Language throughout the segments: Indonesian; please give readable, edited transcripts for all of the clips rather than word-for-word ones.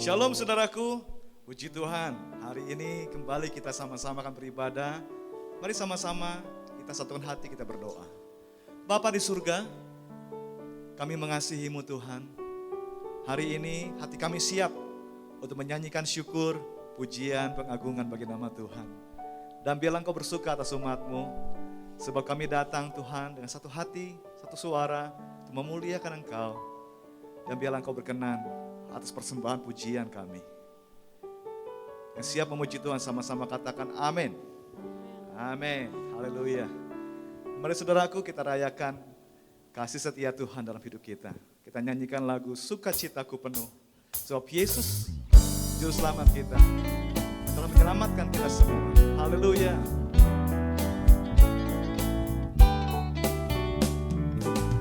Shalom saudaraku, puji Tuhan. Hari ini kembali kita sama-sama akan beribadah. Mari sama-sama kita satukan hati, kita berdoa. Bapa di surga, kami mengasihi-Mu Tuhan. Hari ini hati kami siap untuk menyanyikan syukur, pujian, pengagungan bagi nama Tuhan. Dan biarlah Engkau bersuka atas umat-Mu, sebab kami datang Tuhan dengan satu hati, satu suara untuk memuliakan Engkau. Dan biarlah Engkau berkenan atas persembahan pujian kami. Yang siap memuji Tuhan sama-sama katakan amin. Amin. Haleluya. Mari saudaraku kita rayakan kasih setia Tuhan dalam hidup kita. Kita nyanyikan lagu Sukacitaku Penuh. Sebab Yesus Juru Selamat kita telah menyelamatkan kita semua. Haleluya.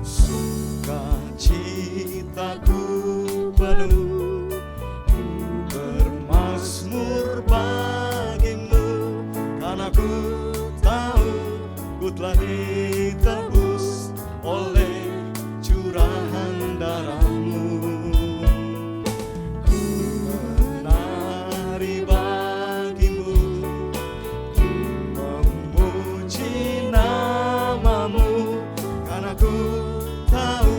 Sukacitaku penuh, ku bermazmur bagimu, karena ku tahu ku telah ditebus oleh curahan darahmu. Ku menari bagimu, ku memuji namamu, karena ku tahu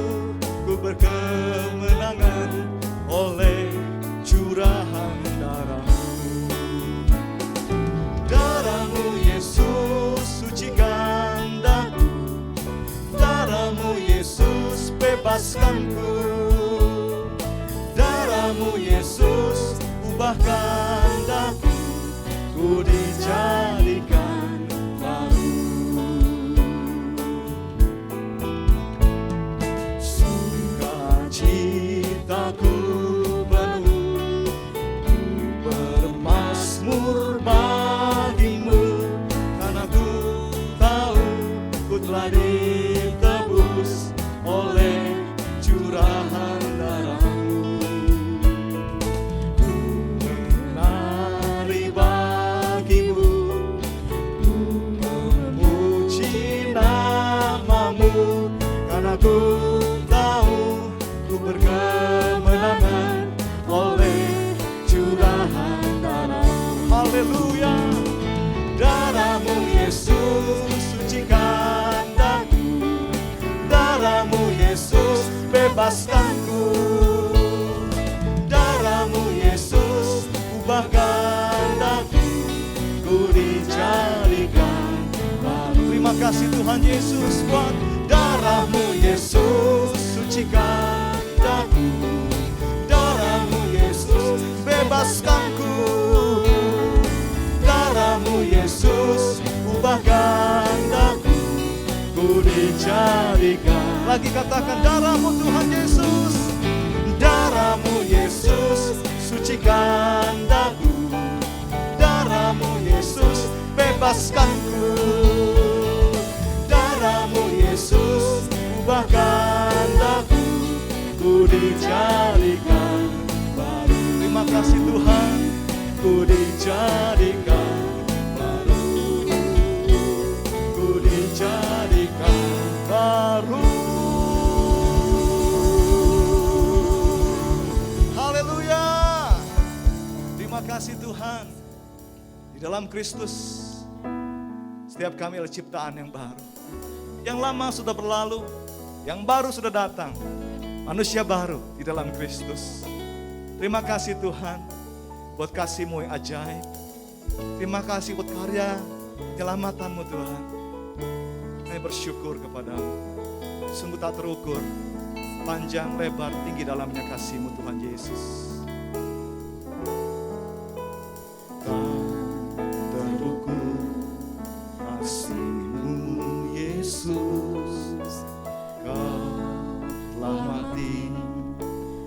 ku berkemenangan oleh curahan darahmu. Darahmu Yesus sucikan daku, darahmu Yesus bebaskanku, darahmu Yesus ubahkan daku, ku dijadikan baru. Sukacitaku penuh, ku bermazmur bagimu, karena ku tahu ku telah ditebus oleh curahan darahmu. Ku menari bagimu, ku memuji namamu, karena ku tahu ku berkemenangan oleh curahan darahmu. Haleluya. Darahmu Yesus sucikan daku, darahmu Yesus bebaskanku, darahmu Yesus ubahkan daku, ku dijadikan baru. Terima kasih Tuhan Yesus buat darahmu Yesus sucikan daku, darahmu Yesus bebaskanku, darahmu Yesus ubahkan daku, ku dijadikan. Lagi katakan darahmu Tuhan Yesus, darahmu Yesus sucikan daku, darahmu Yesus bebaskanku, darahmu Yesus ubahkan daku, ku dijadikan baru. Terima kasih Tuhan, ku dijadikan baru, ku dijadikan baru. Haleluya. Terima kasih Tuhan. Di dalam Kristus setiap kami adalah ciptaan yang baru. Yang lama sudah berlalu, yang baru sudah datang. Manusia baru di dalam Kristus. Terima kasih Tuhan buat kasih-Mu yang ajaib. Terima kasih buat karya keselamatan-Mu Tuhan. Kami bersyukur kepadamu. Sungguh tak terukur, panjang, lebar, tinggi dalamnya kasih-Mu Tuhan Yesus. Tak terukur kasih-Mu Yesus. Kau telah mati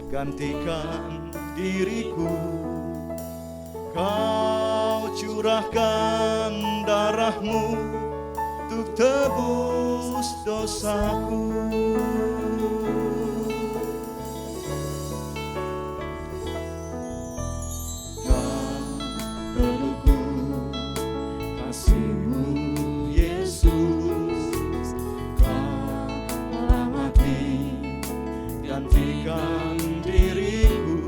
gantikan diriku, Kau curahkan darahmu untuk tebus dosaku. Tak terukur kasih-Mu Yesus, Kau telah mati gantikan diriku,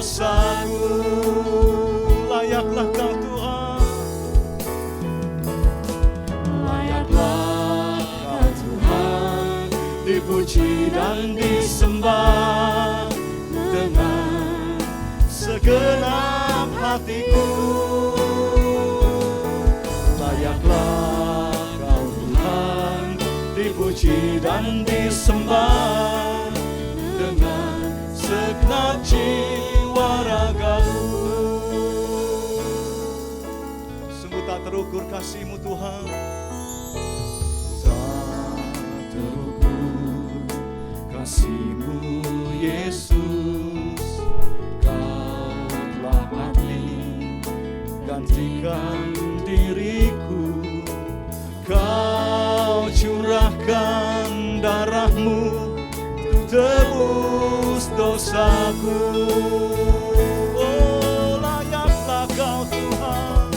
dosaku. Layaklah Kau Tuhan, layaklah Kau Tuhan, dipuji dan disembah dengan segenap hatiku. Layaklah Kau Tuhan, dipuji dan disembah dengan segenap jiwa ragaku. Sungguh tak terukur kasih-Mu Tuhan, tak terukur kasih-Mu Yesus. Kau telah mati gantikan diriku, Kau curahkan darah-Mu untuk tebus dosaku. Oh, layaklah Kau Tuhan,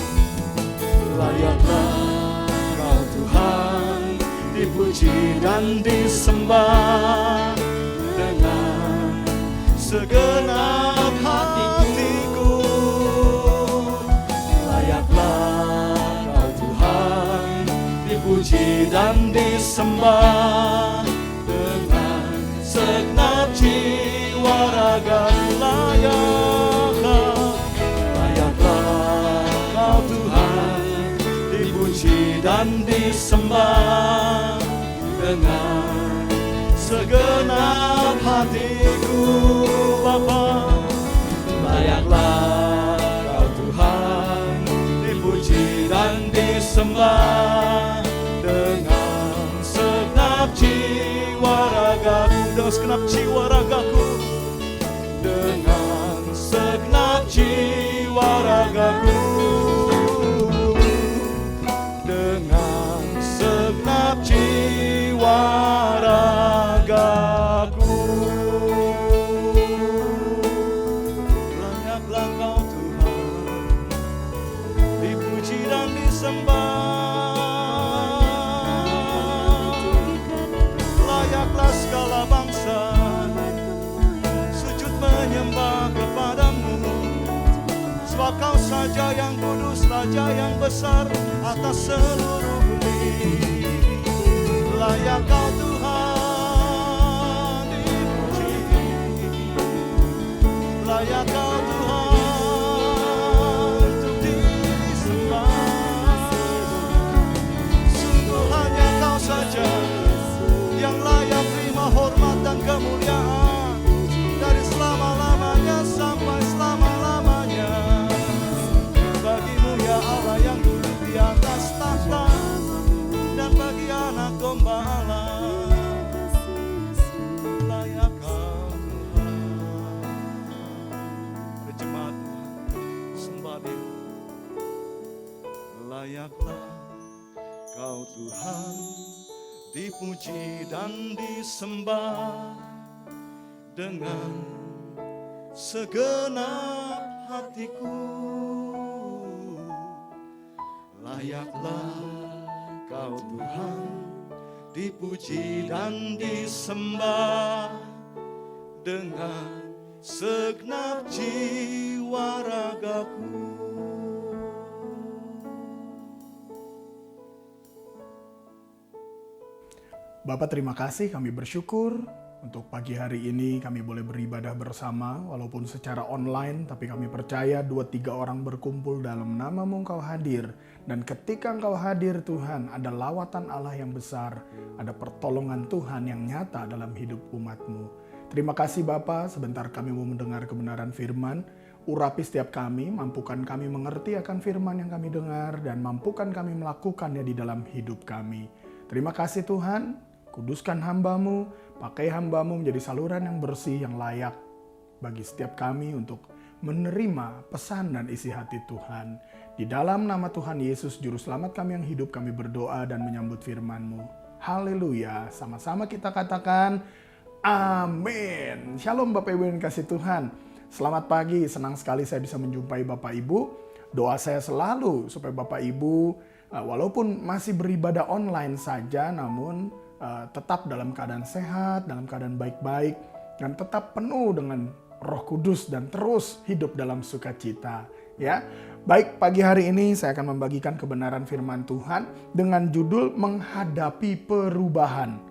layaklah Kau Tuhan, dipuji dan disembah dengan segenap hatiku. Layaklah Kau Tuhan, dipuji dan disembah dengan segenap jiwa raga. Layaklah Kau Tuhan, dipuji dan disembah dengan segenap hatiku. Bapa, layaklah Kau Tuhan, dipuji dan disembah dengan segenap jiwa ragaku. Dengan segenap jiwa ragaku, dengan segenap jiwa ragaku, dengan segenap jiwa ragaku. Layaklah Kau Tuhan, dipuji dan disembah. Layaklah segala bangsa sujud menyembah kepada-Mu, sebab Kau saja yang kudus, Raja yang besar atas seluruh bumi. Layak Kau Tuhan dipuji, layak Kau Tuhan untuk disembah. Sungguh hanya Kau saja yang layak terima hormat dan kemuliaan dari selama-lamanya sampai selama-lamanya. Bagi-Mu ya Allah yang duduk di atas tahta, dan bagi anak domba Allah, layak Kau Tuhan. Mari jemaat sembah Dia. Layaklah Kau Tuhan, dipuji dan disembah dengan segenap hatiku. Layaklah Kau Tuhan, dipuji dan disembah dengan segenap jiwa ragaku. Bapak, terima kasih, kami bersyukur untuk pagi hari ini kami boleh beribadah bersama walaupun secara online, tapi kami percaya 2-3 orang berkumpul dalam nama-Mu Engkau hadir. Dan ketika Engkau hadir Tuhan, ada lawatan Allah yang besar, ada pertolongan Tuhan yang nyata dalam hidup umat-Mu. Terima kasih Bapa, sebentar kami mau mendengar kebenaran firman. Urapi setiap kami, mampukan kami mengerti akan firman yang kami dengar, dan mampukan kami melakukannya di dalam hidup kami. Terima kasih Tuhan. Kuduskan hamba-Mu, pakai hamba-Mu menjadi saluran yang bersih, yang layak bagi setiap kami untuk menerima pesan dan isi hati Tuhan. Di dalam nama Tuhan Yesus, Juru Selamat kami yang hidup, kami berdoa dan menyambut firman-Mu. Haleluya, sama-sama kita katakan amin. Shalom Bapak Ibu yang kasih Tuhan. Selamat pagi, senang sekali saya bisa menjumpai Bapak Ibu. Doa saya selalu supaya Bapak Ibu walaupun masih beribadah online saja, namun tetap dalam keadaan sehat, dalam keadaan baik-baik, dan tetap penuh dengan Roh Kudus dan terus hidup dalam sukacita. Ya, baik, pagi hari ini saya akan membagikan kebenaran firman Tuhan dengan judul menghadapi perubahan.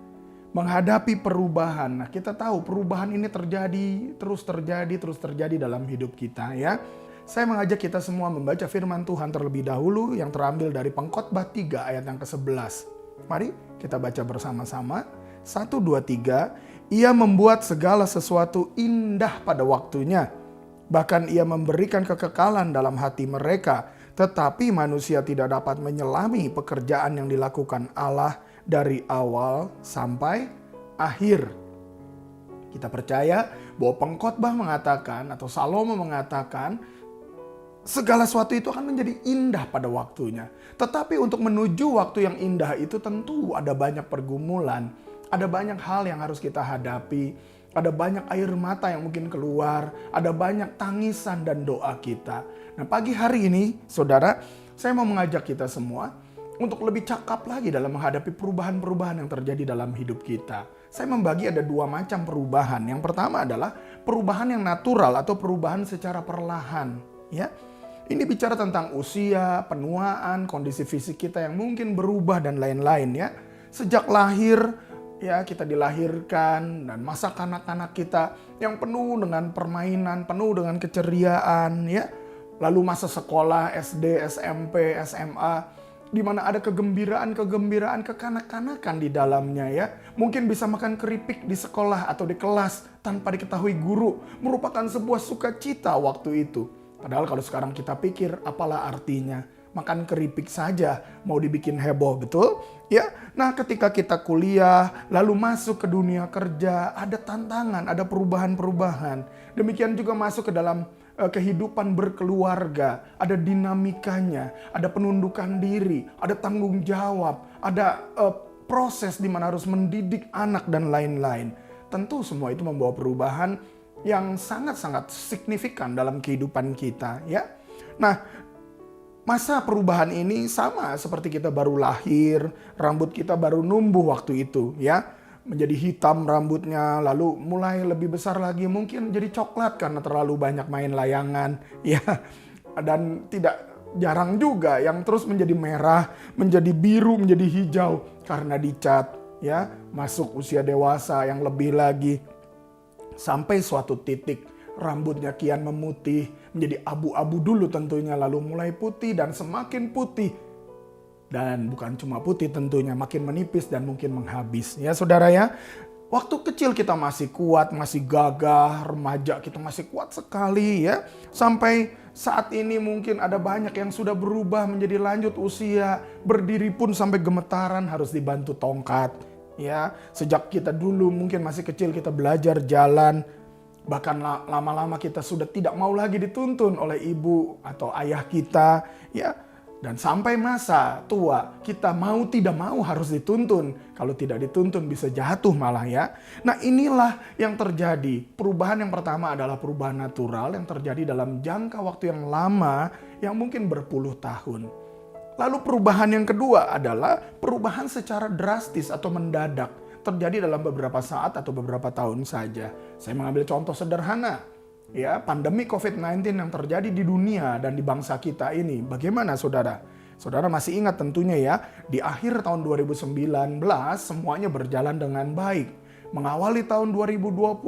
Menghadapi perubahan. Nah, kita tahu perubahan ini terus terjadi dalam hidup kita, ya. Saya mengajak kita semua membaca firman Tuhan terlebih dahulu yang terambil dari Pengkhotbah 3 ayat yang ke-11. Mari kita baca bersama-sama. 1, 2, 3. Ia membuat segala sesuatu indah pada waktunya. Bahkan ia memberikan kekekalan dalam hati mereka. Tetapi manusia tidak dapat menyelami pekerjaan yang dilakukan Allah dari awal sampai akhir. Kita percaya bahwa pengkhotbah mengatakan atau Salomo mengatakan segala sesuatu itu akan menjadi indah pada waktunya. Tetapi untuk menuju waktu yang indah itu tentu ada banyak pergumulan. Ada banyak hal yang harus kita hadapi. Ada banyak air mata yang mungkin keluar. Ada banyak tangisan dan doa kita. Nah, pagi hari ini, saudara, saya mau mengajak kita semua untuk lebih cakap lagi dalam menghadapi perubahan-perubahan yang terjadi dalam hidup kita. Saya membagi ada 2 macam perubahan. Yang pertama adalah perubahan yang natural atau perubahan secara perlahan. Ya, ini bicara tentang usia, penuaan, kondisi fisik kita yang mungkin berubah dan lain-lain, ya. Sejak lahir, ya, kita dilahirkan dan masa kanak-kanak kita yang penuh dengan permainan, penuh dengan keceriaan, ya. Lalu masa sekolah, SD, SMP, SMA, di mana ada kegembiraan kekanak-kanakan di dalamnya, ya. Mungkin bisa makan keripik di sekolah atau di kelas tanpa diketahui guru, merupakan sebuah sukacita waktu itu. Padahal kalau sekarang kita pikir, apalah artinya? Makan keripik saja mau dibikin heboh, betul? Ya. Nah, ketika kita kuliah, lalu masuk ke dunia kerja, ada tantangan, ada perubahan-perubahan. Demikian juga masuk ke dalam kehidupan berkeluarga, ada dinamikanya, ada penundukan diri, ada tanggung jawab, ada proses di mana harus mendidik anak dan lain-lain. Tentu semua itu membawa perubahan yang sangat-sangat signifikan dalam kehidupan kita, ya. Nah, masa perubahan ini sama seperti kita baru lahir, rambut kita baru numbuh waktu itu, ya. Menjadi hitam rambutnya, lalu mulai lebih besar lagi, mungkin jadi coklat karena terlalu banyak main layangan, ya. Dan tidak jarang juga yang terus menjadi merah, menjadi biru, menjadi hijau karena dicat, ya. Masuk usia dewasa yang lebih lagi, sampai suatu titik rambutnya kian memutih, menjadi abu-abu dulu tentunya, lalu mulai putih dan semakin putih. Dan bukan cuma putih tentunya, makin menipis dan mungkin menghabis. Ya saudara, ya, waktu kecil kita masih kuat, masih gagah, remaja kita masih kuat sekali, ya. Sampai saat ini mungkin ada banyak yang sudah berubah menjadi lanjut usia, berdiri pun sampai gemetaran harus dibantu tongkat. Ya, sejak kita dulu mungkin masih kecil kita belajar jalan, bahkan lama-lama kita sudah tidak mau lagi dituntun oleh ibu atau ayah kita, ya. Dan sampai masa tua kita mau tidak mau harus dituntun. Kalau tidak dituntun bisa jatuh malah, ya. Nah, inilah yang terjadi. Perubahan yang pertama adalah perubahan natural yang terjadi dalam jangka waktu yang lama yang mungkin berpuluh tahun. Lalu perubahan yang kedua adalah perubahan secara drastis atau mendadak. Terjadi dalam beberapa saat atau beberapa tahun saja. Saya mengambil contoh sederhana, ya, pandemi COVID-19 yang terjadi di dunia dan di bangsa kita ini. Bagaimana saudara? Saudara masih ingat tentunya, ya, di akhir tahun 2019 semuanya berjalan dengan baik. Mengawali tahun 2020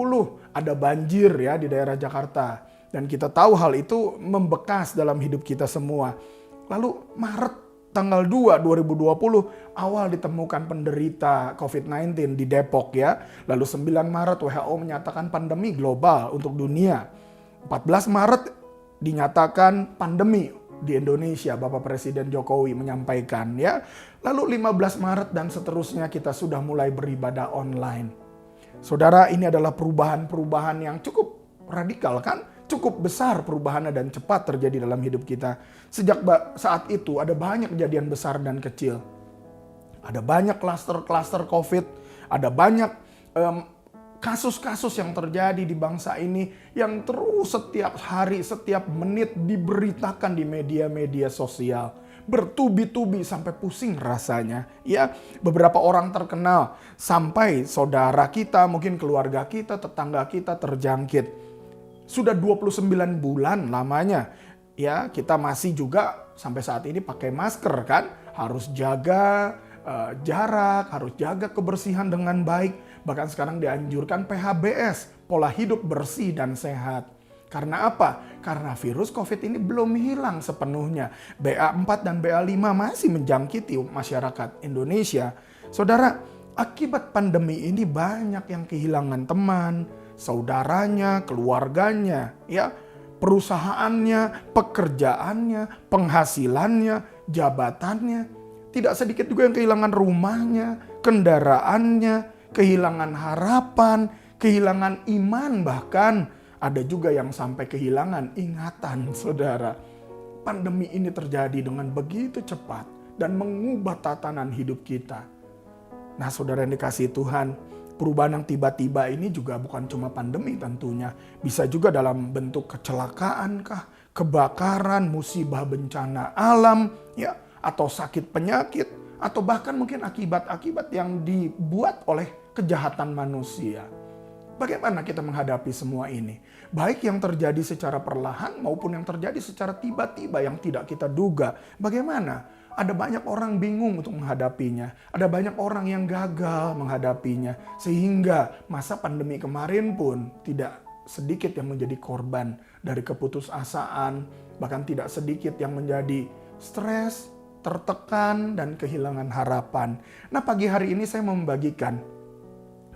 ada banjir, ya, di daerah Jakarta. Dan kita tahu hal itu membekas dalam hidup kita semua. Lalu Maret tanggal 2 2020 awal ditemukan penderita COVID-19 di Depok, ya. Lalu 9 Maret WHO menyatakan pandemi global untuk dunia. 14 Maret dinyatakan pandemi di Indonesia, Bapak Presiden Jokowi menyampaikan, ya. Lalu 15 Maret dan seterusnya kita sudah mulai beribadah online. Saudara, ini adalah perubahan-perubahan yang cukup radikal, kan? Cukup besar perubahannya dan cepat terjadi dalam hidup kita. Sejak saat itu ada banyak kejadian besar dan kecil. Ada banyak klaster-klaster COVID, ada banyak kasus-kasus yang terjadi di bangsa ini yang terus setiap hari, setiap menit diberitakan di media-media sosial. Bertubi-tubi sampai pusing rasanya. Ya, beberapa orang terkenal sampai saudara kita, mungkin keluarga kita, tetangga kita terjangkit. Sudah 29 bulan lamanya. Ya, kita masih juga sampai saat ini pakai masker kan. Harus jaga jarak, harus jaga kebersihan dengan baik. Bahkan sekarang dianjurkan PHBS, pola hidup bersih dan sehat. Karena apa? Karena virus COVID ini belum hilang sepenuhnya. BA4 dan BA5 masih menjangkiti masyarakat Indonesia. Saudara, akibat pandemi ini banyak yang kehilangan teman, saudaranya, keluarganya, ya, perusahaannya, pekerjaannya, penghasilannya, jabatannya. Tidak sedikit juga yang kehilangan rumahnya, kendaraannya, kehilangan harapan, kehilangan iman, bahkan ada juga yang sampai kehilangan ingatan, saudara. Pandemi ini terjadi dengan begitu cepat dan mengubah tatanan hidup kita. Nah, saudara yang dikasihi Tuhan, perubahan yang tiba-tiba ini juga bukan cuma pandemi tentunya. Bisa juga dalam bentuk kecelakaan kah, kebakaran, musibah bencana alam, ya, atau sakit penyakit, atau bahkan mungkin akibat-akibat yang dibuat oleh kejahatan manusia. Bagaimana kita menghadapi semua ini? Baik yang terjadi secara perlahan maupun yang terjadi secara tiba-tiba yang tidak kita duga. Bagaimana? Ada banyak orang bingung untuk menghadapinya. Ada banyak orang yang gagal menghadapinya. Sehingga masa pandemi kemarin pun tidak sedikit yang menjadi korban dari keputusasaan. Bahkan tidak sedikit yang menjadi stres, tertekan, dan kehilangan harapan. Nah, pagi hari ini saya mau membagikan,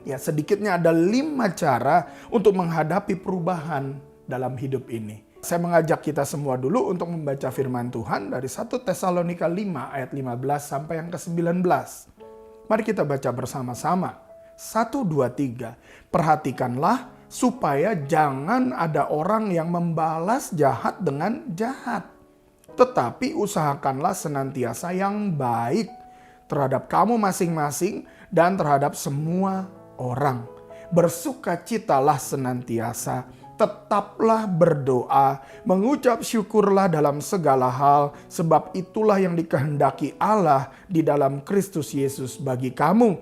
ya, sedikitnya ada 5 cara untuk menghadapi perubahan dalam hidup ini. Saya mengajak kita semua dulu untuk membaca firman Tuhan dari 1 Tesalonika 5 ayat 15 sampai yang ke-19. Mari kita baca bersama-sama. 1, 2, 3. Perhatikanlah supaya jangan ada orang yang membalas jahat dengan jahat. Tetapi usahakanlah senantiasa yang baik terhadap kamu masing-masing dan terhadap semua orang. Bersukacitalah senantiasa, tetaplah berdoa, mengucap syukurlah dalam segala hal, sebab itulah yang dikehendaki Allah di dalam Kristus Yesus bagi kamu.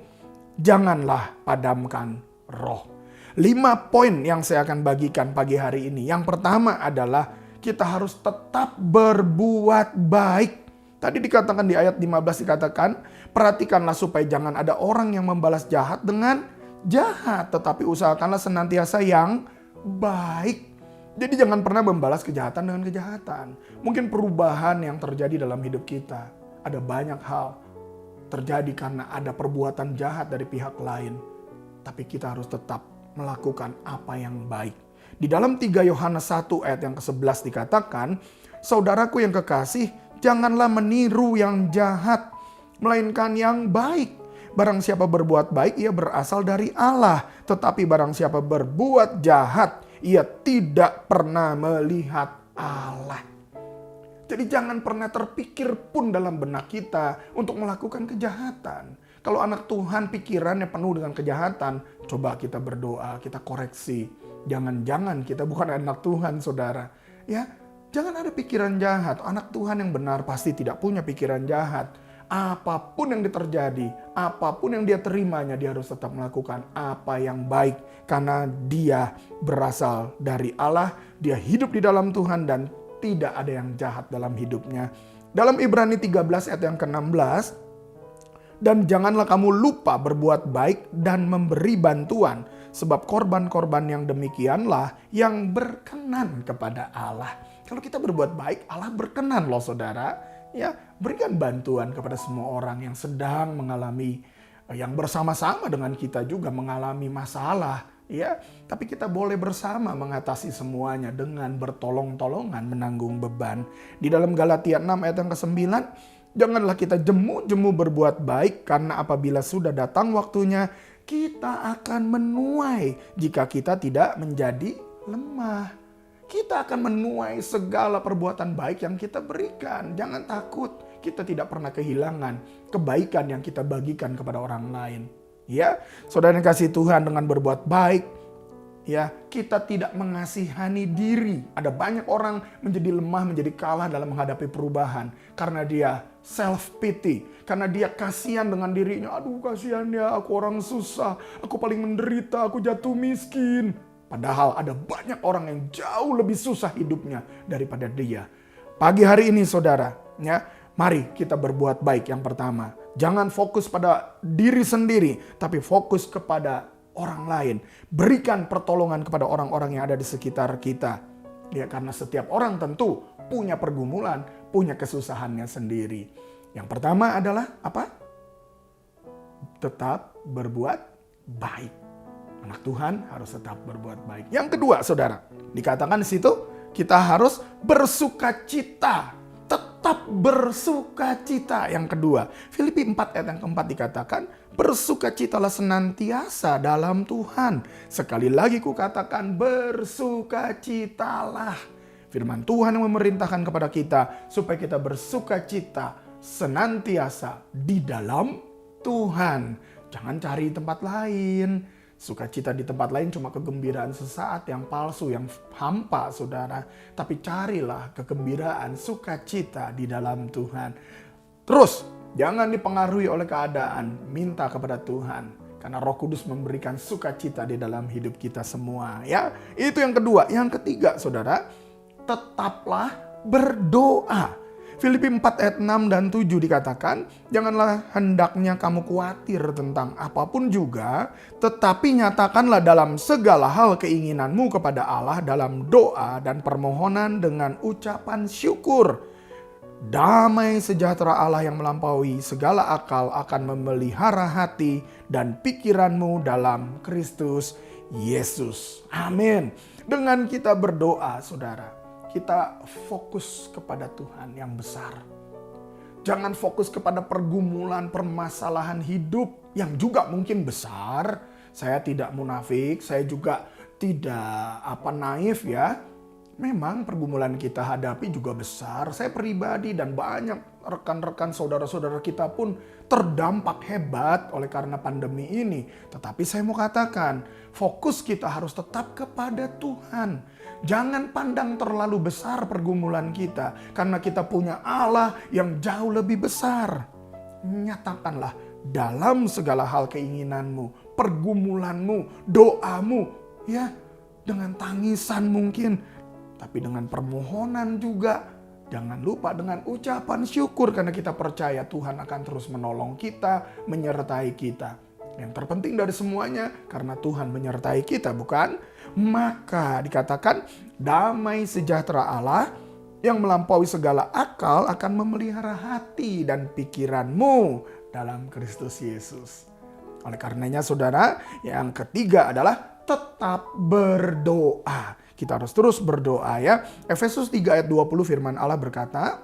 Janganlah padamkan roh. 5 poin yang saya akan bagikan pagi hari ini. Yang pertama adalah kita harus tetap berbuat baik. Tadi dikatakan di ayat 15 dikatakan, perhatikanlah supaya jangan ada orang yang membalas jahat dengan jahat, tetapi usahakanlah senantiasa yang baik. Jadi jangan pernah membalas kejahatan dengan kejahatan. Mungkin perubahan yang terjadi dalam hidup kita, ada banyak hal terjadi karena ada perbuatan jahat dari pihak lain. Tapi kita harus tetap melakukan apa yang baik. Di dalam 3 Yohanes 1 ayat yang ke-11 dikatakan, saudaraku yang kekasih, janganlah meniru yang jahat, melainkan yang baik. Barang siapa berbuat baik, ia berasal dari Allah. Tetapi barang siapa berbuat jahat, ia tidak pernah melihat Allah. Jadi jangan pernah terpikir pun dalam benak kita untuk melakukan kejahatan. Kalau anak Tuhan pikirannya penuh dengan kejahatan, coba kita berdoa, kita koreksi. Jangan-jangan kita bukan anak Tuhan, saudara. Ya, jangan ada pikiran jahat. Anak Tuhan yang benar pasti tidak punya pikiran jahat. Apapun yang terjadi, apapun yang dia terimanya, dia harus tetap melakukan apa yang baik. Karena dia berasal dari Allah, dia hidup di dalam Tuhan dan tidak ada yang jahat dalam hidupnya. Dalam Ibrani 13 ayat yang ke-16, dan janganlah kamu lupa berbuat baik dan memberi bantuan, sebab korban-korban yang demikianlah yang berkenan kepada Allah. Kalau kita berbuat baik, Allah berkenan loh saudara. Ya, berikan bantuan kepada semua orang yang sedang mengalami, yang bersama-sama dengan kita juga mengalami masalah. Ya, tapi kita boleh bersama mengatasi semuanya dengan bertolong-tolongan menanggung beban. Di dalam Galatia 6 ayat yang ke-9, janganlah kita jemu-jemu berbuat baik, karena apabila sudah datang waktunya, kita akan menuai jika kita tidak menjadi lemah. Kita akan menuai segala perbuatan baik yang kita berikan. Jangan takut, kita tidak pernah kehilangan kebaikan yang kita bagikan kepada orang lain. Ya, saudara yang kasih Tuhan, dengan berbuat baik, ya, kita tidak mengasihani diri. Ada banyak orang menjadi lemah, menjadi kalah dalam menghadapi perubahan karena dia self pity, karena dia kasihan dengan dirinya. Aduh, kasihan ya, aku orang susah, aku paling menderita, aku jatuh miskin. Padahal ada banyak orang yang jauh lebih susah hidupnya daripada dia. Pagi hari ini saudara, ya, mari kita berbuat baik yang pertama. Jangan fokus pada diri sendiri, tapi fokus kepada orang lain. Berikan pertolongan kepada orang-orang yang ada di sekitar kita. Ya, karena setiap orang tentu punya pergumulan, punya kesusahannya sendiri. Yang pertama adalah apa? Tetap berbuat baik. Anak Tuhan harus tetap berbuat baik. Yang kedua, saudara, dikatakan di situ kita harus bersukacita. Tetap bersukacita. Yang kedua, Filipi 4 ayat yang keempat dikatakan, bersukacitalah senantiasa dalam Tuhan. Sekali lagi kukatakan, bersukacitalah. Firman Tuhan yang memerintahkan kepada kita supaya kita bersukacita senantiasa di dalam Tuhan. Jangan cari tempat lain. Sukacita di tempat lain cuma kegembiraan sesaat yang palsu, yang hampa, saudara. Tapi carilah kegembiraan, sukacita di dalam Tuhan. Terus, jangan dipengaruhi oleh keadaan. Minta kepada Tuhan. Karena Roh Kudus memberikan sukacita di dalam hidup kita semua. Ya, itu yang kedua. Yang ketiga, saudara, tetaplah berdoa. Filipi 4 ayat 6 dan 7 dikatakan, janganlah hendaknya kamu khawatir tentang apapun juga, tetapi nyatakanlah dalam segala hal keinginanmu kepada Allah dalam doa dan permohonan dengan ucapan syukur. Damai sejahtera Allah yang melampaui segala akal akan memelihara hati dan pikiranmu dalam Kristus Yesus. Amin. Dengan kita berdoa, saudara, kita fokus kepada Tuhan yang besar. Jangan fokus kepada pergumulan, permasalahan hidup yang juga mungkin besar. Saya tidak munafik, saya juga tidak naif ya. Memang pergumulan kita hadapi juga besar. Saya pribadi dan banyak rekan-rekan saudara-saudara kita pun terdampak hebat oleh karena pandemi ini. Tetapi saya mau katakan, fokus kita harus tetap kepada Tuhan. Jangan pandang terlalu besar pergumulan kita. Karena kita punya Allah yang jauh lebih besar. Nyatakanlah dalam segala hal keinginanmu, pergumulanmu, doamu. Ya, dengan tangisan mungkin. Tapi dengan permohonan juga. Jangan lupa dengan ucapan syukur. Karena kita percaya Tuhan akan terus menolong kita, menyertai kita. Yang terpenting dari semuanya, karena Tuhan menyertai kita, bukan? Maka dikatakan damai sejahtera Allah yang melampaui segala akal akan memelihara hati dan pikiranmu dalam Kristus Yesus. Oleh karenanya saudara, yang ketiga adalah tetap berdoa. Kita harus terus berdoa ya. Efesus 3 ayat 20 firman Allah berkata,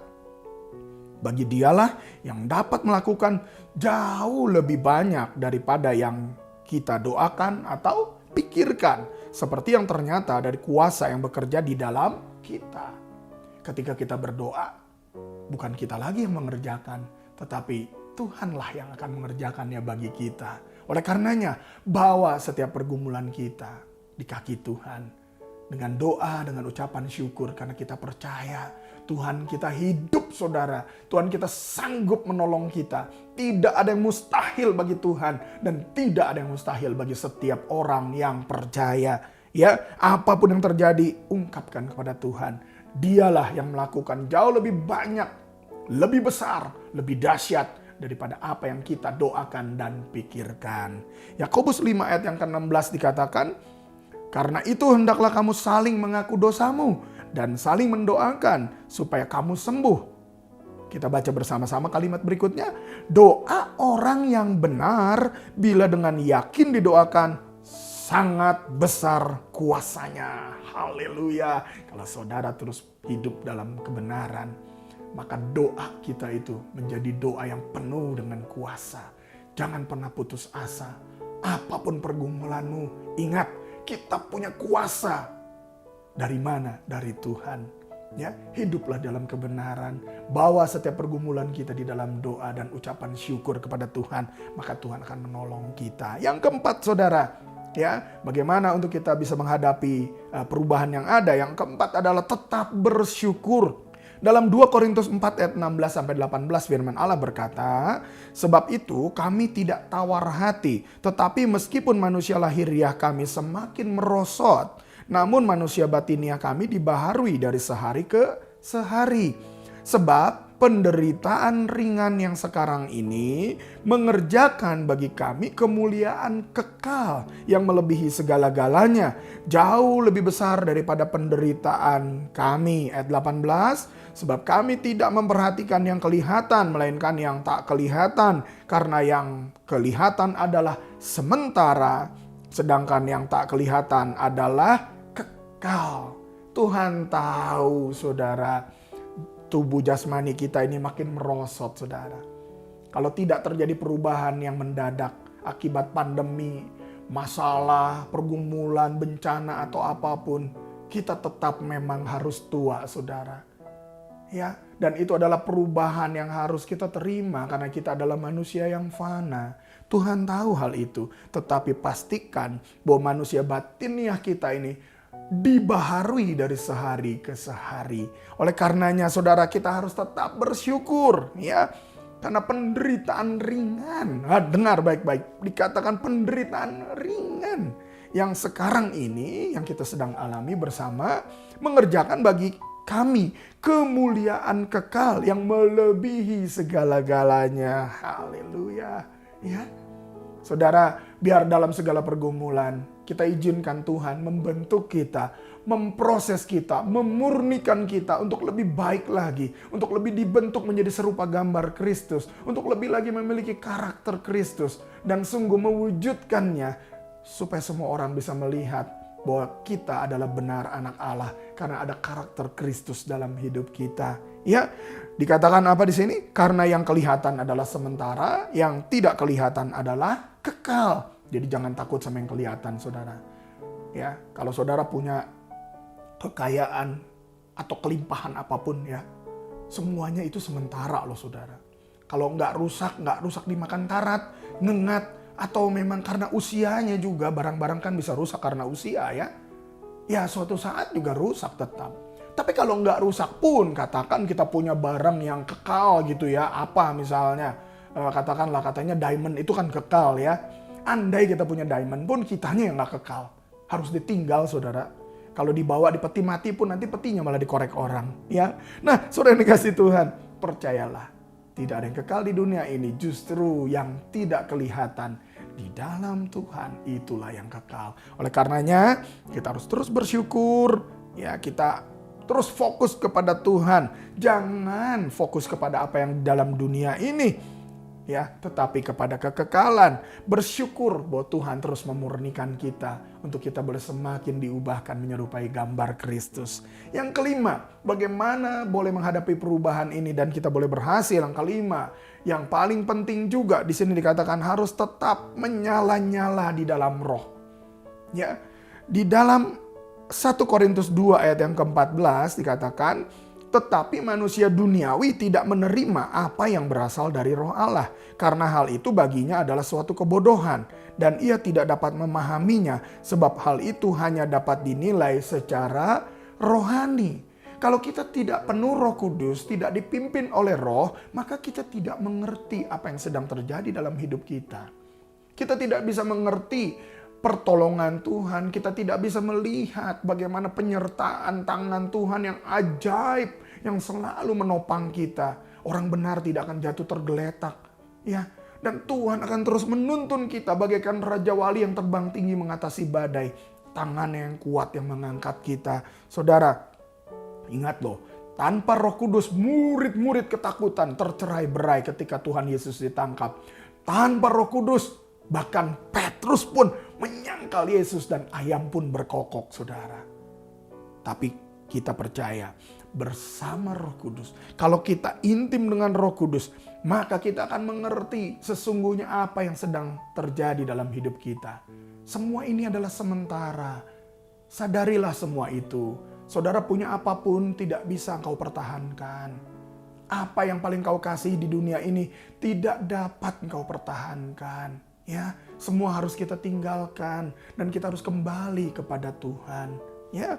bagi dialah yang dapat melakukan jauh lebih banyak daripada yang kita doakan atau pikirkan. Seperti yang ternyata dari kuasa yang bekerja di dalam kita. Ketika kita berdoa, bukan kita lagi yang mengerjakan, tetapi Tuhanlah yang akan mengerjakannya bagi kita. Oleh karenanya, bawa setiap pergumulan kita di kaki Tuhan. Dengan doa, dengan ucapan syukur, karena kita percaya Tuhan kita hidup, saudara. Tuhan kita sanggup menolong kita. Tidak ada yang mustahil bagi Tuhan. Dan tidak ada yang mustahil bagi setiap orang yang percaya. Ya, apapun yang terjadi, ungkapkan kepada Tuhan. Dialah yang melakukan jauh lebih banyak, lebih besar, lebih dahsyat daripada apa yang kita doakan dan pikirkan. Yakobus 5 ayat yang ke-16 dikatakan, karena itu hendaklah kamu saling mengaku dosamu dan saling mendoakan supaya kamu sembuh. Kita baca bersama-sama kalimat berikutnya. Doa orang yang benar bila dengan yakin didoakan sangat besar kuasanya. Haleluya. Kalau saudara terus hidup dalam kebenaran, maka doa kita itu menjadi doa yang penuh dengan kuasa. Jangan pernah putus asa. Apapun pergumulanmu, ingat, kita punya kuasa. Dari mana? Dari Tuhan. Ya, hiduplah dalam kebenaran. Bawa setiap pergumulan kita di dalam doa dan ucapan syukur kepada Tuhan. Maka Tuhan akan menolong kita. Yang keempat, saudara. Ya, bagaimana untuk kita bisa menghadapi perubahan yang ada? Yang keempat adalah tetap bersyukur. Dalam 2 Korintus 4 ayat 16 sampai 18 firman Allah berkata, "Sebab itu kami tidak tawar hati, tetapi meskipun manusia lahiriah kami semakin merosot, namun manusia batiniah kami dibaharui dari sehari ke sehari. Sebab penderitaan ringan yang sekarang ini mengerjakan bagi kami kemuliaan kekal yang melebihi segala-galanya, jauh lebih besar daripada penderitaan kami." Ayat 18, "Sebab kami tidak memperhatikan yang kelihatan, melainkan yang tak kelihatan, karena yang kelihatan adalah sementara, sedangkan yang tak kelihatan adalah kekal." Tuhan tahu, saudara, tubuh jasmani kita ini makin merosot, saudara. Kalau tidak terjadi perubahan yang mendadak akibat pandemi, masalah, pergumulan, bencana atau apapun, kita tetap memang harus tua, saudara. Ya, dan itu adalah perubahan yang harus kita terima karena kita adalah manusia yang fana. Tuhan tahu hal itu, tetapi pastikan bahwa manusia batiniah kita ini dibaharui dari sehari ke sehari. Oleh karenanya saudara, kita harus tetap bersyukur, ya. Karena penderitaan ringan, dengar baik-baik, dikatakan penderitaan ringan yang sekarang ini yang kita sedang alami bersama mengerjakan bagi kami kemuliaan kekal yang melebihi segala-galanya. Haleluya, ya. Saudara, biar dalam segala pergumulan kita izinkan Tuhan membentuk kita, memproses kita, memurnikan kita untuk lebih baik lagi, untuk lebih dibentuk menjadi serupa gambar Kristus, untuk lebih lagi memiliki karakter Kristus, dan sungguh mewujudkannya supaya semua orang bisa melihat bahwa kita adalah benar anak Allah karena ada karakter Kristus dalam hidup kita. Ya, dikatakan apa di sini? Karena yang kelihatan adalah sementara, yang tidak kelihatan adalah kekal. Jadi jangan takut sama yang kelihatan, saudara. Ya, kalau saudara punya kekayaan atau kelimpahan apapun, ya, semuanya itu sementara loh, saudara. Kalau nggak rusak dimakan karat, ngengat, atau memang karena usianya juga, barang-barang kan bisa rusak karena usia, ya. Ya, suatu saat juga rusak tetap. Tapi kalau nggak rusak pun, katakan kita punya barang yang kekal gitu ya, apa misalnya, katakanlah katanya diamond itu kan kekal ya. Andai kita punya diamond pun kitanya yang nggak kekal. Harus ditinggal, saudara. Kalau dibawa di peti mati pun nanti petinya malah dikorek orang. Ya. Nah, saudara yang dikasih Tuhan, percayalah. Tidak ada yang kekal di dunia ini. Justru yang tidak kelihatan di dalam Tuhan, itulah yang kekal. Oleh karenanya, kita harus terus bersyukur. Ya, kita terus fokus kepada Tuhan. Jangan fokus kepada apa yang dalam dunia ini. Ya, tetapi kepada kekekalan. Bersyukur bahwa Tuhan terus memurnikan kita untuk kita boleh semakin diubahkan menyerupai gambar Kristus. Yang kelima, bagaimana boleh menghadapi perubahan ini dan kita boleh berhasil. Yang kelima, yang paling penting juga di sini dikatakan harus tetap menyala-nyala di dalam roh. Ya, di dalam 1 Korintus 2 ayat yang ke-14 dikatakan, tetapi manusia duniawi tidak menerima apa yang berasal dari roh Allah. Karena hal itu baginya adalah suatu kebodohan. Dan ia tidak dapat memahaminya. Sebab hal itu hanya dapat dinilai secara rohani. Kalau kita tidak penuh Roh Kudus, tidak dipimpin oleh roh, maka kita tidak mengerti apa yang sedang terjadi dalam hidup kita. Kita tidak bisa mengerti pertolongan Tuhan, kita tidak bisa melihat bagaimana penyertaan tangan Tuhan yang ajaib yang selalu menopang kita. Orang benar tidak akan jatuh tergeletak, ya. Dan Tuhan akan terus menuntun kita bagaikan Raja Wali yang terbang tinggi mengatasi badai. Tangannya yang kuat yang mengangkat kita. Saudara, ingat loh, tanpa Roh Kudus murid-murid ketakutan tercerai-berai ketika Tuhan Yesus ditangkap. Tanpa Roh Kudus bahkan Petrus pun menyangkal Yesus dan ayam pun berkokok, saudara. Tapi kita percaya bersama Roh Kudus. Kalau kita intim dengan Roh Kudus, maka kita akan mengerti sesungguhnya apa yang sedang terjadi dalam hidup kita. Semua ini adalah sementara. Sadarilah semua itu. Saudara punya apapun tidak bisa engkau pertahankan. Apa yang paling kau kasih di dunia ini tidak dapat engkau pertahankan. Ya, semua harus kita tinggalkan dan kita harus kembali kepada Tuhan. Ya,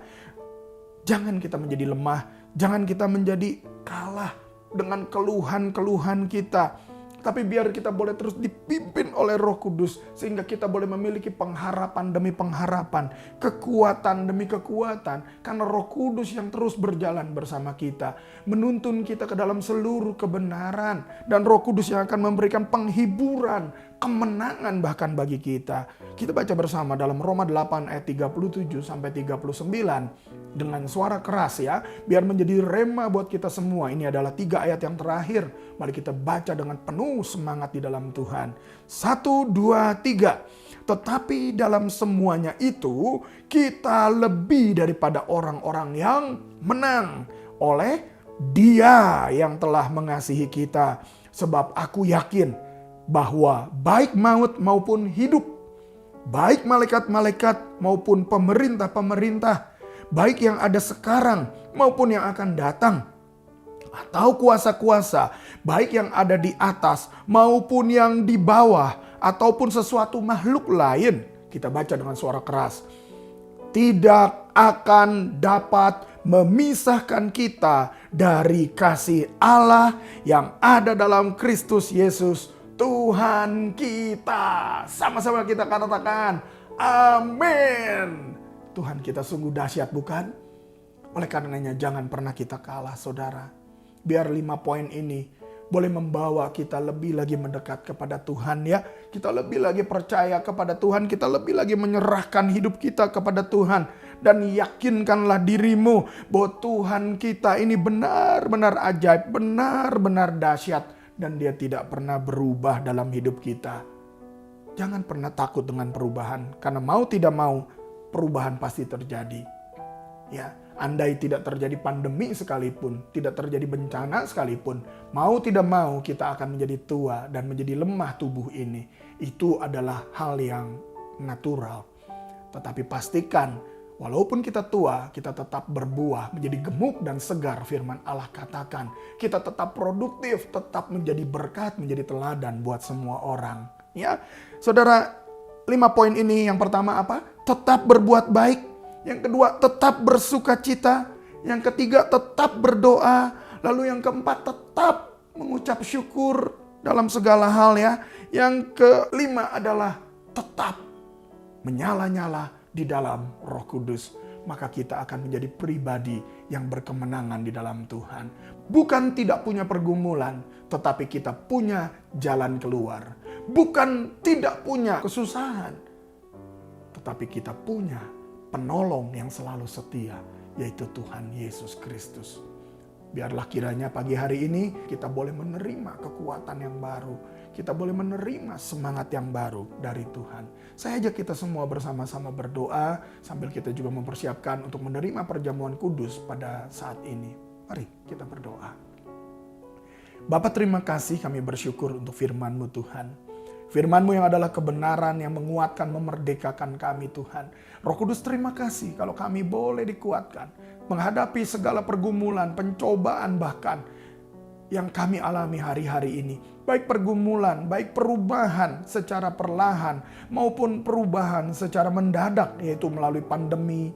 Jangan kita menjadi lemah, jangan kita menjadi kalah dengan keluhan-keluhan kita. Tapi biar kita boleh terus dipimpin oleh Roh Kudus sehingga kita boleh memiliki pengharapan demi pengharapan, kekuatan demi kekuatan, karena Roh Kudus yang terus berjalan bersama kita, menuntun kita ke dalam seluruh kebenaran, dan Roh Kudus yang akan memberikan penghiburan, kemenangan bahkan bagi kita. Kita baca bersama dalam Roma 8 ayat 37 sampai 39 dengan suara keras ya, biar menjadi rema buat kita semua. Ini adalah 3 ayat yang terakhir. Mari kita baca dengan penuh semangat di dalam Tuhan. 1, 2, 3. Tetapi dalam semuanya itu kita lebih daripada orang-orang yang menang oleh Dia yang telah mengasihi kita. Sebab aku yakin bahwa baik maut maupun hidup, baik malaikat-malaikat maupun pemerintah-pemerintah, baik yang ada sekarang maupun yang akan datang, atau kuasa-kuasa, baik yang ada di atas maupun yang di bawah, ataupun sesuatu makhluk lain, kita baca dengan suara keras, tidak akan dapat memisahkan kita dari kasih Allah yang ada dalam Kristus Yesus Tuhan kita. Sama-sama kita katakan, amin. Tuhan kita sungguh dahsyat, bukan? Oleh karenanya jangan pernah kita kalah, saudara. Biar 5 poin ini boleh membawa kita lebih lagi mendekat kepada Tuhan ya. Kita lebih lagi percaya kepada Tuhan. Kita lebih lagi menyerahkan hidup kita kepada Tuhan. Dan yakinkanlah dirimu bahwa Tuhan kita ini benar-benar ajaib, benar-benar dahsyat. Dan Dia tidak pernah berubah dalam hidup kita. Jangan pernah takut dengan perubahan. Karena mau tidak mau, perubahan pasti terjadi. Ya, andai tidak terjadi pandemi sekalipun, tidak terjadi bencana sekalipun, mau tidak mau kita akan menjadi tua dan menjadi lemah tubuh ini. Itu adalah hal yang natural. Tetapi pastikan, walaupun kita tua, kita tetap berbuah, menjadi gemuk dan segar, firman Allah katakan. Kita tetap produktif, tetap menjadi berkat, menjadi teladan buat semua orang. Ya, saudara, 5 poin ini yang pertama apa? Tetap berbuat baik. Yang kedua, tetap bersuka cita. Yang ketiga, tetap berdoa. Lalu yang keempat, tetap mengucap syukur dalam segala hal ya. Yang kelima adalah tetap menyala-nyala di dalam Roh Kudus. Maka kita akan menjadi pribadi yang berkemenangan di dalam Tuhan. Bukan tidak punya pergumulan, tetapi kita punya jalan keluar. Bukan tidak punya kesusahan, tetapi kita punya penolong yang selalu setia, yaitu Tuhan Yesus Kristus. Biarlah kiranya pagi hari ini kita boleh menerima kekuatan yang baru. Kita boleh menerima semangat yang baru dari Tuhan. Saya ajak kita semua bersama-sama berdoa sambil kita juga mempersiapkan untuk menerima perjamuan kudus pada saat ini. Mari kita berdoa. Bapa, terima kasih, kami bersyukur untuk firman-Mu Tuhan. Firman-Mu yang adalah kebenaran yang menguatkan, memerdekakan kami Tuhan. Roh Kudus, terima kasih kalau kami boleh dikuatkan menghadapi segala pergumulan, pencobaan bahkan yang kami alami hari-hari ini. Baik pergumulan, baik perubahan secara perlahan maupun perubahan secara mendadak, yaitu melalui pandemi,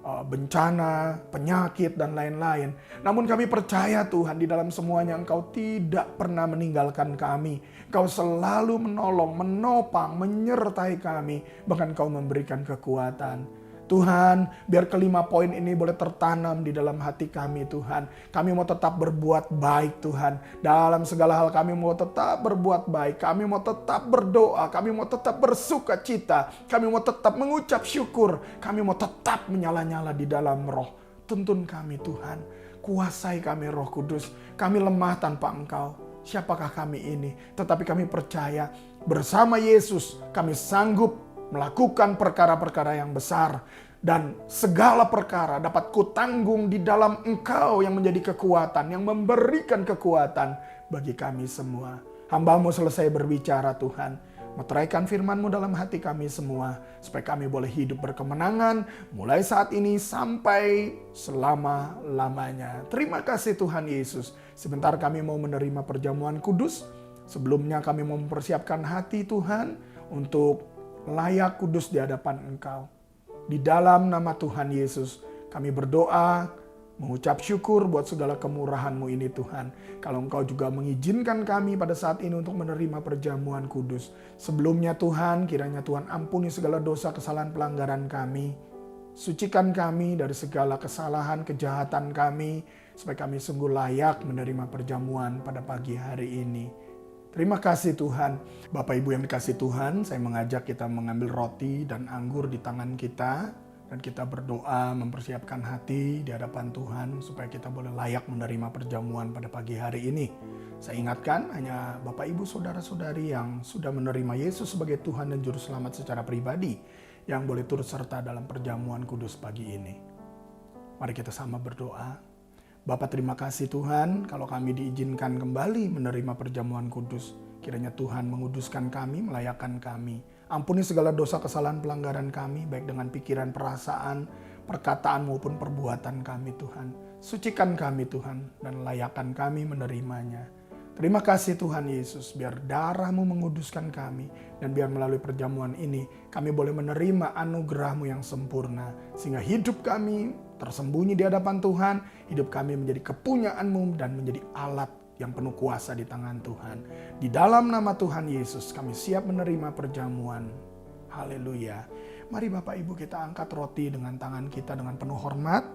bencana, penyakit, dan lain-lain. Namun kami percaya Tuhan, di dalam semuanya Engkau tidak pernah meninggalkan kami. Engkau selalu menolong, menopang, menyertai kami. Bahkan Engkau memberikan kekuatan. Tuhan, biar kelima poin ini boleh tertanam di dalam hati kami Tuhan. Kami mau tetap berbuat baik Tuhan. Dalam segala hal kami mau tetap berbuat baik. Kami mau tetap berdoa. Kami mau tetap bersuka cita. Kami mau tetap mengucap syukur. Kami mau tetap menyala-nyala di dalam roh. Tuntun kami Tuhan. Kuasai kami Roh Kudus. Kami lemah tanpa Engkau. Siapakah kami ini? Tetapi kami percaya bersama Yesus kami sanggup melakukan perkara-perkara yang besar. Dan segala perkara dapat kutanggung di dalam Engkau yang menjadi kekuatan, yang memberikan kekuatan bagi kami semua. Hamba-Mu selesai berbicara Tuhan. Meteraikan firman-Mu dalam hati kami semua. Supaya kami boleh hidup berkemenangan mulai saat ini sampai selama-lamanya. Terima kasih Tuhan Yesus. Sebentar kami mau menerima perjamuan kudus. Sebelumnya kami mau mempersiapkan hati Tuhan untuk layak kudus di hadapan Engkau. Di dalam nama Tuhan Yesus Kami berdoa, mengucap syukur buat segala kemurahan-Mu ini Tuhan. Kalau Engkau juga mengizinkan kami pada saat ini untuk menerima perjamuan kudus. Sebelumnya Tuhan, kiranya Tuhan ampuni segala dosa, kesalahan, pelanggaran kami. Sucikan kami dari segala kesalahan, kejahatan kami, supaya kami sungguh layak menerima perjamuan pada pagi hari ini. Terima kasih Tuhan. Bapak Ibu yang dikasih Tuhan, saya mengajak kita mengambil roti dan anggur di tangan kita. Dan kita berdoa mempersiapkan hati di hadapan Tuhan supaya kita boleh layak menerima perjamuan pada pagi hari ini. Saya ingatkan hanya Bapak Ibu Saudara-saudari yang sudah menerima Yesus sebagai Tuhan dan Juru Selamat secara pribadi yang boleh turut serta dalam perjamuan kudus pagi ini. Mari kita sama berdoa. Bapa, terima kasih Tuhan kalau kami diizinkan kembali menerima perjamuan kudus. Kiranya Tuhan menguduskan kami, melayakkan kami. Ampuni segala dosa, kesalahan, pelanggaran kami, baik dengan pikiran, perasaan, perkataan maupun perbuatan kami Tuhan. Sucikan kami Tuhan dan layakkan kami menerimanya. Terima kasih Tuhan Yesus, biar darah-Mu menguduskan kami. Dan biar melalui perjamuan ini kami boleh menerima anugerah-Mu yang sempurna. Sehingga hidup kami tersembunyi di hadapan Tuhan, hidup kami menjadi kepunyaan-Mu dan menjadi alat yang penuh kuasa di tangan Tuhan. Di dalam nama Tuhan Yesus kami siap menerima perjamuan. Haleluya. Mari Bapak Ibu kita angkat roti dengan tangan kita dengan penuh hormat.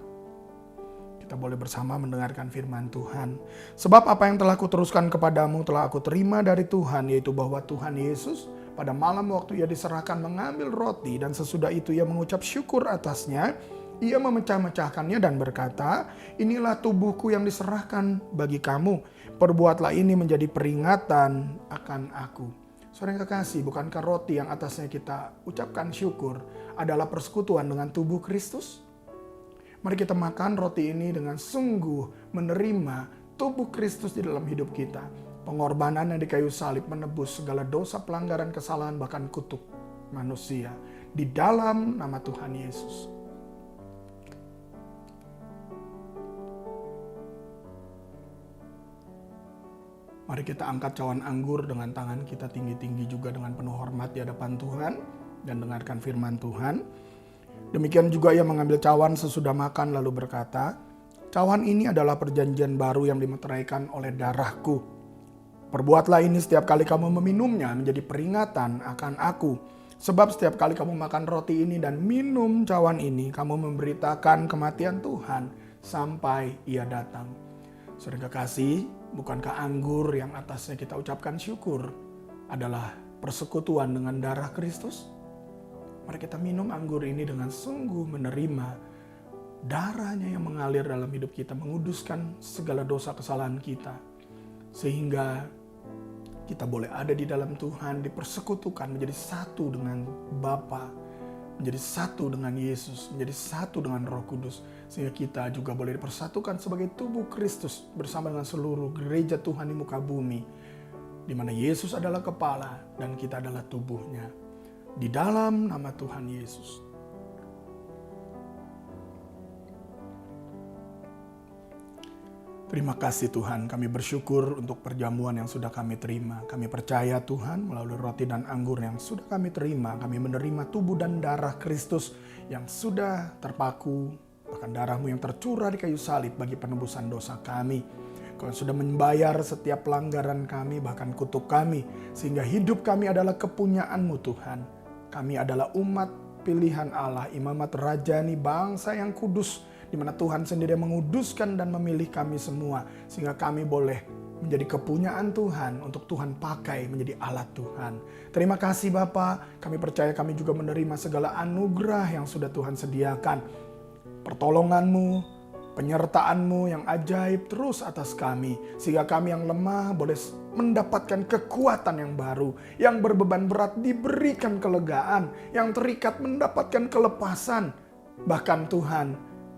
Kita boleh bersama mendengarkan firman Tuhan. Sebab apa yang telah kuteruskan kepadamu telah aku terima dari Tuhan, yaitu bahwa Tuhan Yesus pada malam waktu Ia diserahkan mengambil roti dan sesudah itu Ia mengucap syukur atasnya. Ia memecah-mecahkannya dan berkata, inilah tubuhku yang diserahkan bagi kamu. Perbuatlah ini menjadi peringatan akan aku. Saudara yang kekasih, bukankah roti yang atasnya kita ucapkan syukur adalah persekutuan dengan tubuh Kristus? Mari kita makan roti ini dengan sungguh menerima tubuh Kristus di dalam hidup kita. Pengorbanan yang di kayu salib menebus segala dosa, pelanggaran, kesalahan, bahkan kutuk manusia. Di dalam nama Tuhan Yesus. Mari kita angkat cawan anggur dengan tangan kita tinggi-tinggi juga dengan penuh hormat di hadapan Tuhan dan dengarkan firman Tuhan. Demikian juga Ia mengambil cawan sesudah makan lalu berkata, cawan ini adalah perjanjian baru yang dimeteraikan oleh darahku. Perbuatlah ini setiap kali kamu meminumnya menjadi peringatan akan aku. Sebab setiap kali kamu makan roti ini dan minum cawan ini, kamu memberitakan kematian Tuhan sampai Ia datang. Saudara kekasih, bukankah anggur yang atasnya kita ucapkan syukur adalah persekutuan dengan darah Kristus? Mari kita minum anggur ini dengan sungguh menerima darahnya yang mengalir dalam hidup kita, menguduskan segala dosa kesalahan kita. Sehingga kita boleh ada di dalam Tuhan, dipersekutukan menjadi satu dengan Bapa, menjadi satu dengan Yesus, menjadi satu dengan Roh Kudus. Sehingga kita juga boleh dipersatukan sebagai tubuh Kristus bersama dengan seluruh gereja Tuhan di muka bumi. Di mana Yesus adalah kepala dan kita adalah tubuhnya. Di dalam nama Tuhan Yesus. Terima kasih Tuhan, kami bersyukur untuk perjamuan yang sudah kami terima. Kami percaya Tuhan melalui roti dan anggur yang sudah kami terima, kami menerima tubuh dan darah Kristus yang sudah terpaku, bahkan darah-Mu yang tercurah di kayu salib bagi penebusan dosa kami. Kau sudah membayar setiap pelanggaran kami, bahkan kutuk kami, sehingga hidup kami adalah kepunyaan-Mu Tuhan. Kami adalah umat pilihan Allah, imamat rajani, bangsa yang kudus, di mana Tuhan sendiri menguduskan dan memilih kami semua, sehingga kami boleh menjadi kepunyaan Tuhan untuk Tuhan pakai menjadi alat Tuhan. Terima kasih Bapa, kami percaya kami juga menerima segala anugerah yang sudah Tuhan sediakan. Pertolongan-Mu, penyertaan-Mu yang ajaib terus atas kami, sehingga kami yang lemah boleh mendapatkan kekuatan yang baru, yang berbeban berat diberikan kelegaan, yang terikat mendapatkan kelepasan. Bahkan Tuhan,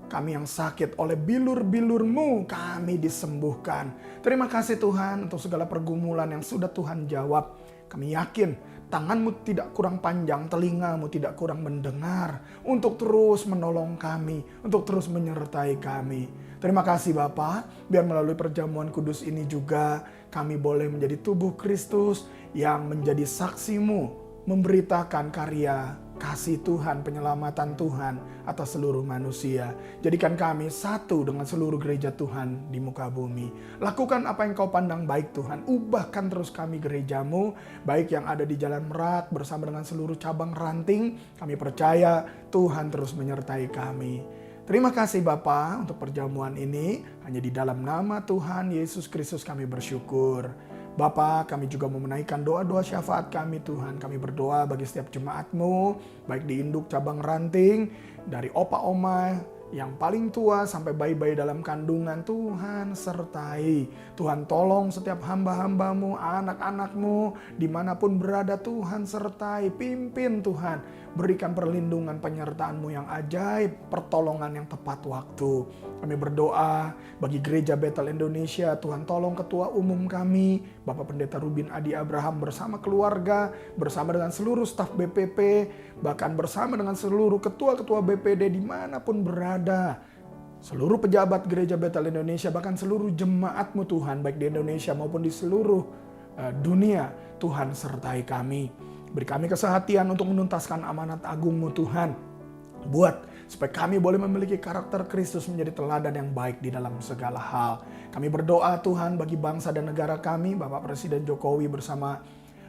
kami yang sakit oleh bilur-bilur-Mu, kami disembuhkan. Terima kasih Tuhan untuk segala pergumulan yang sudah Tuhan jawab. Kami yakin tangan-Mu tidak kurang panjang, telinga-Mu tidak kurang mendengar untuk terus menolong kami, untuk terus menyertai kami. Terima kasih Bapa, biar melalui perjamuan kudus ini juga kami boleh menjadi tubuh Kristus yang menjadi saksi-Mu, memberitakan karya kasih Tuhan, penyelamatan Tuhan atas seluruh manusia. Jadikan kami satu dengan seluruh gereja Tuhan di muka bumi. Lakukan apa yang kau pandang baik Tuhan. Ubahkan terus kami gerejamu, baik yang ada di Jalan Merak bersama dengan seluruh cabang ranting. Kami percaya Tuhan terus menyertai kami. Terima kasih Bapa untuk perjamuan ini. Hanya di dalam nama Tuhan Yesus Kristus kami bersyukur. Bapa, kami juga mau menaikkan doa-doa syafaat kami Tuhan. Kami berdoa bagi setiap jemaat-Mu, baik di induk cabang ranting, dari opa oma yang paling tua sampai bayi-bayi dalam kandungan. Tuhan sertai. Tuhan tolong setiap hamba-hamba-Mu, anak-anak-Mu, dimanapun berada Tuhan sertai. Pimpin Tuhan. Berikan perlindungan penyertaan-Mu yang ajaib, pertolongan yang tepat waktu. Kami berdoa bagi Gereja Bethel Indonesia, Tuhan tolong ketua umum kami, Bapak Pendeta Rubin Adi Abraham bersama keluarga, bersama dengan seluruh staf BPP, bahkan bersama dengan seluruh ketua-ketua BPD dimanapun berada. Seluruh pejabat Gereja Bethel Indonesia, bahkan seluruh jemaat-Mu Tuhan, baik di Indonesia maupun di seluruh dunia, Tuhan sertai kami. Beri kami kesehatian untuk menuntaskan amanat agung-Mu Tuhan. Buat supaya kami boleh memiliki karakter Kristus menjadi teladan yang baik di dalam segala hal. Kami berdoa Tuhan bagi bangsa dan negara kami, Bapak Presiden Jokowi bersama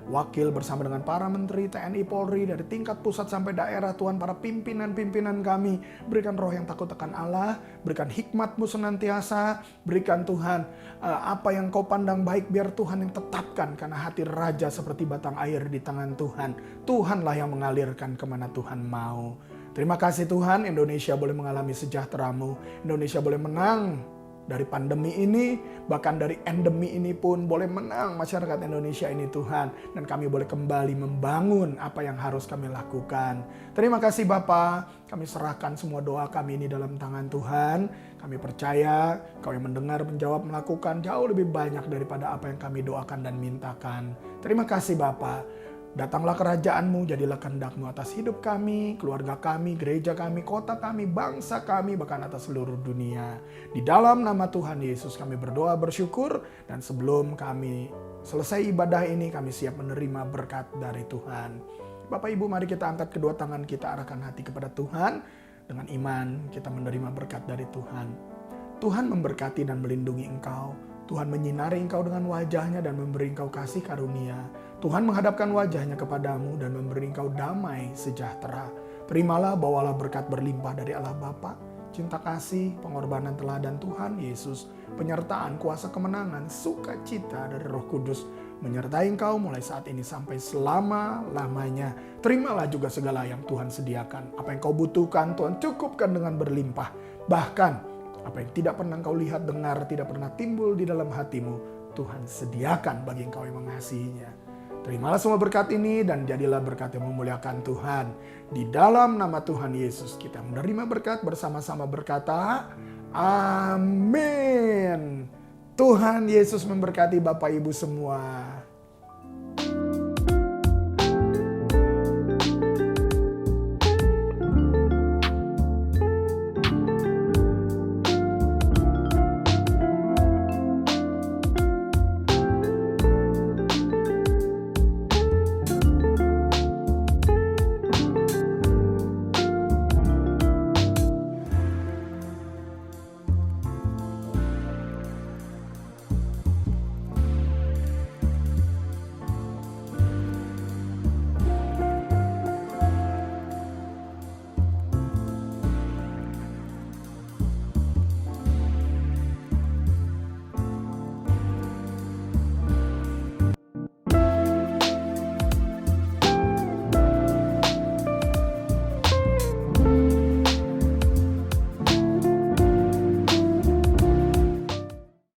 wakil bersama dengan para menteri TNI Polri dari tingkat pusat sampai daerah Tuhan, para pimpinan-pimpinan kami. Berikan roh yang takut akan Allah, berikan hikmat-Mu senantiasa, berikan Tuhan apa yang Kau pandang baik biar Tuhan yang tetapkan, karena hati raja seperti batang air di tangan Tuhan. Tuhanlah yang mengalirkan kemana Tuhan mau. Terima kasih Tuhan, Indonesia boleh mengalami sejahtera-Mu, Indonesia boleh menang dari pandemi ini, bahkan dari endemi ini pun boleh menang masyarakat Indonesia ini Tuhan. Dan kami boleh kembali membangun apa yang harus kami lakukan. Terima kasih Bapa, kami serahkan semua doa kami ini dalam tangan Tuhan. Kami percaya Kau yang mendengar, menjawab, melakukan jauh lebih banyak daripada apa yang kami doakan dan mintakan. Terima kasih Bapa. Datanglah kerajaan-Mu, jadilah kehendak-Mu atas hidup kami, keluarga kami, gereja kami, kota kami, bangsa kami, bahkan atas seluruh dunia. Di dalam nama Tuhan Yesus kami berdoa bersyukur, dan sebelum kami selesai ibadah ini kami siap menerima berkat dari Tuhan. Bapak Ibu, mari kita angkat kedua tangan kita, arahkan hati kepada Tuhan. Dengan iman kita menerima berkat dari Tuhan. Tuhan memberkati dan melindungi engkau. Tuhan menyinari engkau dengan wajah-Nya dan memberi engkau kasih karunia. Tuhan menghadapkan wajah-Nya kepadamu dan memberi engkau damai sejahtera. Terimalah, bawalah berkat berlimpah dari Allah Bapa, cinta kasih, pengorbanan teladan Tuhan Yesus, penyertaan kuasa kemenangan, sukacita dari Roh Kudus, menyertai engkau mulai saat ini sampai selama-lamanya. Terimalah juga segala yang Tuhan sediakan. Apa yang kau butuhkan Tuhan cukupkan dengan berlimpah. Bahkan apa yang tidak pernah engkau lihat, dengar, tidak pernah timbul di dalam hatimu, Tuhan sediakan bagi engkau yang mengasihinya. Terimalah semua berkat ini dan jadilah berkat yang memuliakan Tuhan. Di dalam nama Tuhan Yesus kita menerima berkat, bersama-sama berkata, amin. Tuhan Yesus memberkati Bapak Ibu semua.